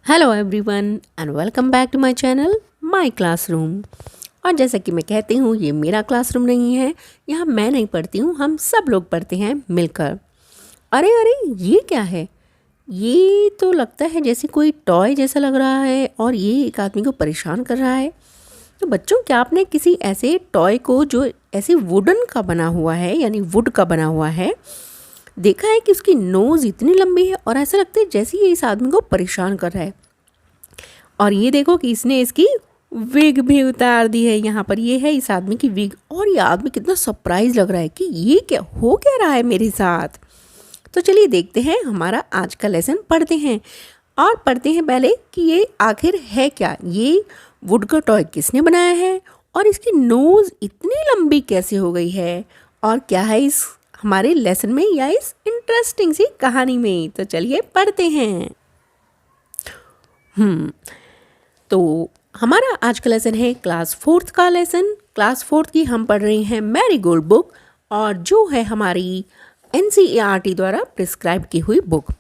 Hello everyone and welcome back to my channel my classroom. और जैसा कि मैं कहती हूँ, ये मेरा क्लासरूम नहीं है। यहाँ मैं नहीं पढ़ती हूँ, हम सब लोग पढ़ते हैं मिलकर। अरे अरे, ये क्या है? ये तो लगता है जैसे कोई टॉय जैसा लग रहा है और ये एक आदमी को परेशान कर रहा है। तो बच्चों, क्या आपने किसी ऐसे टॉय को जो ऐसे वुडन का बना हुआ है, यानी वुड का बना हुआ है, देखा है कि उसकी नोज़ इतनी लंबी है और ऐसा लगता है जैसे ये इस आदमी को परेशान कर रहा है। और ये देखो कि इसने इसकी विग भी उतार दी है। यहाँ पर ये है इस आदमी की विग, और ये आदमी कितना सरप्राइज लग रहा है कि ये क्या रहा है मेरे साथ। तो चलिए देखते हैं, हमारा आज का लेसन पढ़ते हैं और पढ़ते हैं पहले कि ये आखिर है क्या। ये वुड का टॉय किसने बनाया है और इसकी नोज़ इतनी लंबी कैसे हो गई है, और क्या है इस हमारे लेसन में या इस इंटरेस्टिंग सी कहानी में। तो चलिए पढ़ते हैं। तो हमारा आज का लेसन है क्लास 4th का लेसन। क्लास 4th की हम पढ़ रहे हैं मैरी गोल्ड बुक, और जो है हमारी NCERT द्वारा प्रिस्क्राइब की हुई बुक।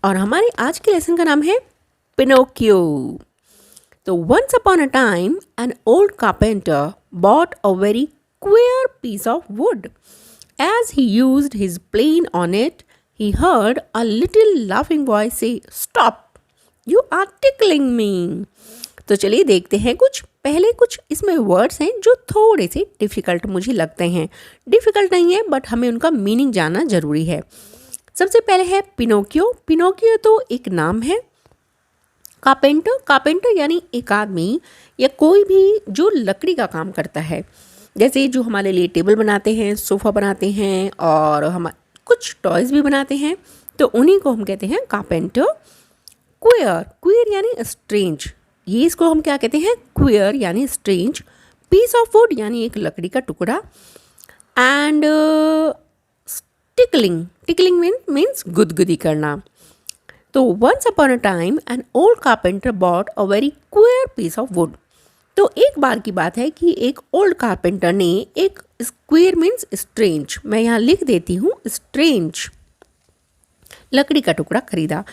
और हमारे आज के लेसन का नाम है पिनोकियो। तो once upon a time an old carpenter bought a very queer piece of wood. As he used his plane on it, he heard a little laughing voice say, "Stop! You are tickling me." तो चलिए देखते हैं, कुछ इसमें words हैं जो थोड़े से डिफ़िकल्ट मुझे लगते हैं। डिफ़िकल्ट नहीं है, बट हमें उनका मीनिंग जानना ज़रूरी है। सबसे पहले है पिनोकियो। पिनोकियो तो एक नाम है। कारपेंटर यानी एक आदमी या कोई भी जो लकड़ी का काम करता है, जैसे जो हमारे लिए टेबल बनाते हैं, सोफ़ा बनाते हैं और हम कुछ टॉयज़ भी बनाते हैं, तो उन्हीं को हम कहते हैं कारपेंटर। क्वेयर यानी स्ट्रेंज, ये इसको हम क्या कहते हैं? क्वेयर यानी स्ट्रेंज। पीस ऑफ वुड यानी एक लकड़ी का टुकड़ा। एंड टिकलिंग मीन्स गुदगुदी करना। तो once upon a time an old carpenter bought a very queer piece of wood. तो एक बार की बात है कि एक ओल्ड कारपेंटर ने एक स्क्वेयर मीन्स स्ट्रेंज, मैं यहाँ लिख देती हूँ स्ट्रेंज, लकड़ी का टुकड़ा खरीदा।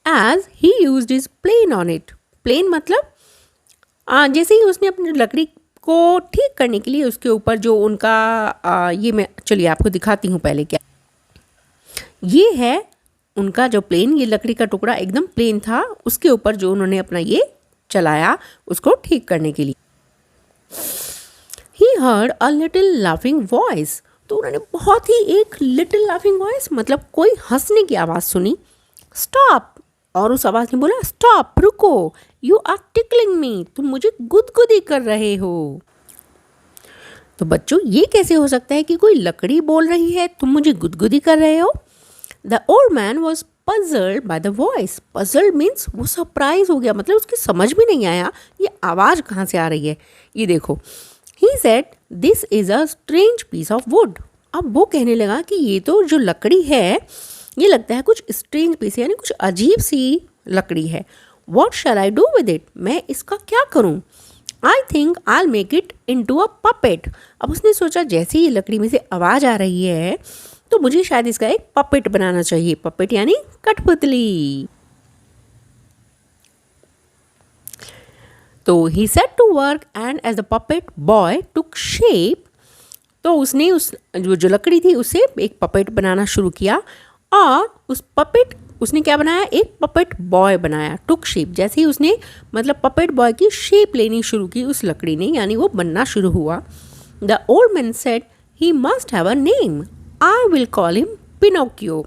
As he used his plane on it. Plane मतलब जैसे ही उसने अपनी लकड़ी को ठीक करने के लिए उसके ऊपर जो उनका ये मैं चलिए आपको दिखाती हूँ पहले क्या। ये है उनका जो प्लेन, ये लकड़ी का टुकड़ा एकदम प्लेन था, उसके ऊपर जो उन्होंने अपना ये चलाया उसको ठीक करने के लिए। He heard a little laughing voice. तो उन्होंने बहुत ही एक लिटिल लाफिंग वॉइस मतलब कोई हंसने की आवाज़ सुनी। स्टॉप, और उस आवाज़ ने बोला स्टॉप, रुको, यू आर टिकलिंग मी, तुम मुझे गुदगुदी कर रहे हो। तो बच्चों, ये कैसे हो सकता है कि कोई लकड़ी बोल रही है तुम मुझे गुदगुदी कर रहे हो? The old man was puzzled by the voice. Puzzled means वो सरप्राइज हो गया, मतलब उसकी समझ भी नहीं आया ये आवाज़ कहाँ से आ रही है। ये देखो, he said this is a strange piece of wood. अब वो कहने लगा कि ये तो जो लकड़ी है ये लगता है कुछ स्ट्रेंज पीस, यानी कुछ अजीब सी लकड़ी है। What shall I do with it? मैं इसका क्या करूँ? I think I'll make it into a puppet. अब उसने सोचा जैसे ही लकड़ी में से आवाज़ आ रही है तो मुझे शायद इसका एक पपेट बनाना चाहिए। पपेट यानी कठपुतली। तो he set to work and as the puppet boy took shape. तो उसने उस जो लकड़ी थी उससे एक पपेट बनाना शुरू किया, और उस पपेट उसने क्या बनाया? एक पपेट बॉय बनाया। टुक शेप, जैसे ही उसने मतलब पपेट बॉय की शेप लेनी शुरू की उस लकड़ी ने, यानी वो बनना शुरू हुआ। The old man said he must have a name, I will call him Pinocchio.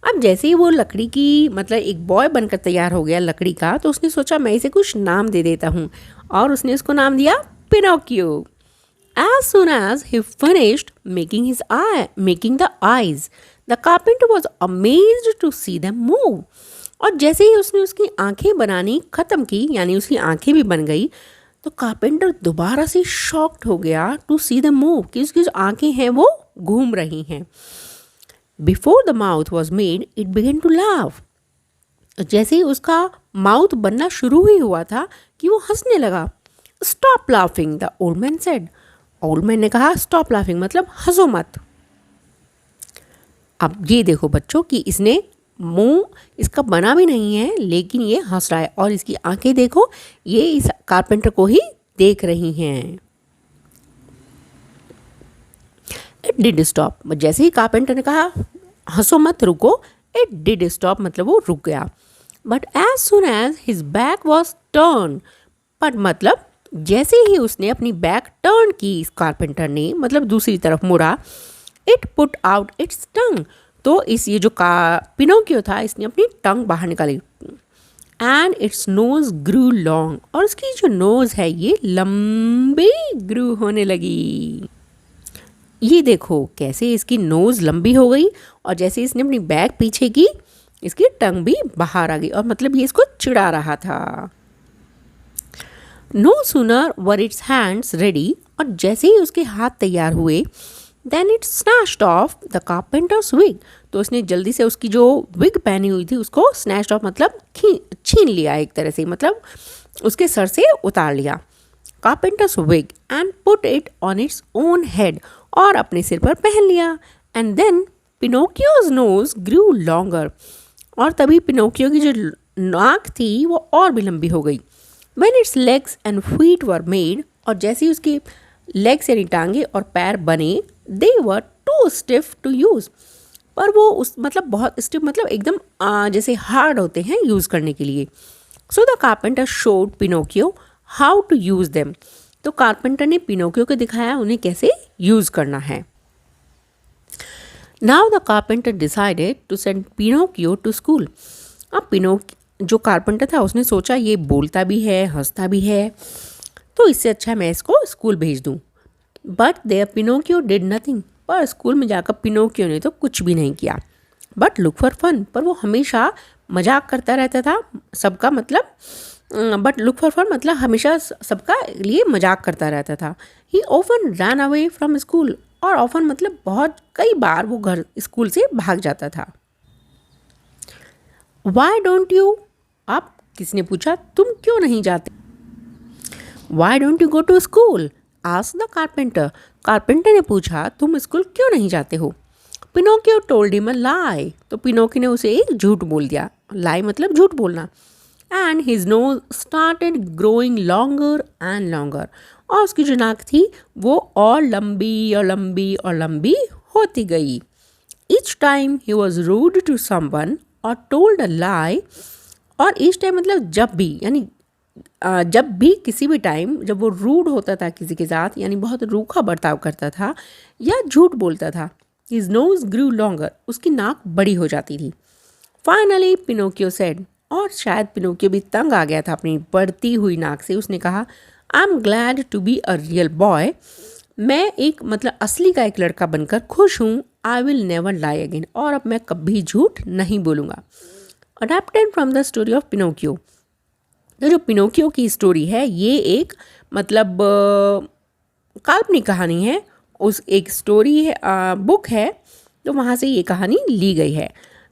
अब जैसे ही वो लकड़ी की मतलब एक बॉय बनकर तैयार हो गया लकड़ी का, तो उसने सोचा मैं इसे कुछ नाम दे देता हूँ, और उसने उसको नाम दिया Pinocchio. As soon as he finished making the eyes, the carpenter was amazed to see them move. और जैसे ही उसने उसकी आंखें बनानी खत्म की, यानी उसकी आंखें भी बन गई, तो कारपेंटर दोबारा से शॉक्ड हो गया टू सी द मूव, कि उसकी जो आंखें हैं वो घूम रही हैं। Before the mouth was made it began to laugh. जैसे ही उसका माउथ बनना शुरू ही हुआ था कि वो हंसने लगा। Stop laughing, the old man said. Old man ने कहा स्टॉप लाफिंग मतलब हंसो मत। अब ये देखो बच्चों कि इसने मुंह इसका बना भी नहीं है, लेकिन ये हंस रहा है और इसकी आंखें देखो, ये इस कारपेंटर को ही देख रही हैं। इट डिड स्टॉप, जैसे ही कारपेंटर ने कहा हंसो मत, रुको, इट डिड स्टॉप मतलब वो रुक गया। But as soon as his back was turn, but मतलब जैसे ही उसने अपनी बैक टर्न की, इस कारपेंटर ने मतलब दूसरी तरफ मुड़ा, इट पुट आउट इट्स टंग, तो इस ये जो का पिनोकियो था, इसने अपनी टंग बाहर निकाली। And its nose grew long, और उसकी जो नोज है ये लंबी ग्रू होने लगी। ये देखो कैसे इसकी नोज लंबी हो गई, और जैसे इसने अपनी बैक पीछे की, इसकी टंग भी बाहर आ गई, और मतलब ये इसको चिढ़ा रहा था। No sooner were its hands ready, और जैसे ही उसके हाथ तैयार हुए, then it snatched off the carpenter's wig, तो उसने जल्दी से उसकी जो विग पहनी हुई थी उसको स्नैश्ड ऑफ मतलब छीन लिया, एक तरह से मतलब उसके सर से उतार लिया। Carpenter's wig and put it on its own head, और अपने सिर पर पहन लिया। And then Pinocchio's nose grew longer, और तभी पिनोकियो की जो नाक थी वो और भी लंबी हो गई। When its legs and feet were made, और जैसे ही उसके लेग्स यानी टांगे और पैर बने, they were too stiff to use, पर वो उस मतलब बहुत स्टिफ मतलब एकदम जैसे हार्ड होते हैं यूज़ करने के लिए। So the carpenter showed Pinocchio how to use them, तो कारपेंटर ने पिनोकियो को दिखाया उन्हें कैसे यूज़ करना है। Now the carpenter decided to send Pinocchio to school, अब जो कारपेंटर था उसने सोचा ये बोलता भी है, हंसता भी है, तो इससे अच्छा मैं इसको स्कूल भेज दूँ। But there Pinocchio did nothing, पर स्कूल में जाकर पिनोकियो ने तो कुछ भी नहीं किया। बट लुक फॉर फन, पर वो हमेशा मजाक करता रहता था सबका, मतलब बट लुक फॉर फन मतलब हमेशा सबका लिए मजाक करता रहता था। ही often run away from school, और ऑफन मतलब बहुत कई बार वो घर स्कूल से भाग जाता था। वाई डोंट यू, अब किसने पूछा तुम क्यों नहीं जाते? Why don't you go to school, asked the carpenter, carpenter ने पूछा तुम स्कूल क्यों नहीं जाते हो? Pinocchio told him a lie, तो पिनोकियो ने उसे एक झूठ बोल दिया, लाई मतलब झूठ बोलना। And his nose started growing longer and longer, और उसकी जो नाक थी वो और लंबी और लंबी और लंबी होती गई। Each time he was rude to someone और टोल्ड अ लाई, और ईच टाइम मतलब जब भी, यानी जब भी किसी भी टाइम जब वो रूड होता था किसी के साथ, यानी बहुत रूखा बर्ताव करता था या झूठ बोलता था, हिज नोज ग्रू लॉन्गर, उसकी नाक बड़ी हो जाती थी। फाइनली पिनोकियो सेड, और शायद पिनोकियो भी तंग आ गया था अपनी बढ़ती हुई नाक से, उसने कहा I am glad to be a real boy, मैं एक मतलब असली का एक लड़का बनकर खुश हूँ। I will never lie again, और अब मैं कभी झूठ नहीं बोलूँगा। Adapted from the story of Pinocchio, तो जो पिनोकियो की स्टोरी है ये एक मतलब काल्पनिक कहानी है, उस एक स्टोरी है, बुक है, तो वहाँ से ये कहानी ली गई है।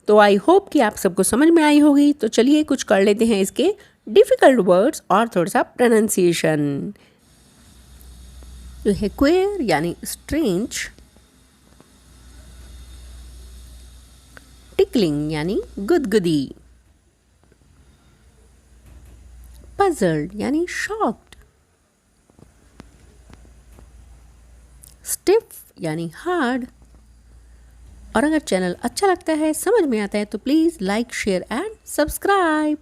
तो आई होप कि आप सबको समझ में आई होगी। तो चलिए कुछ कर लेते हैं इसके डिफ़िकल्ट वर्ड्स और थोड़ा सा प्रोनाउंसिएशन। तो है क्वेयर यानी स्ट्रेंज, टिकलिंग यानी गुदगुदी, पजल्ड यानी शॉक्ड, स्टिफ यानी हार्ड। और अगर चैनल अच्छा लगता है, समझ में आता है, तो please like, share and subscribe.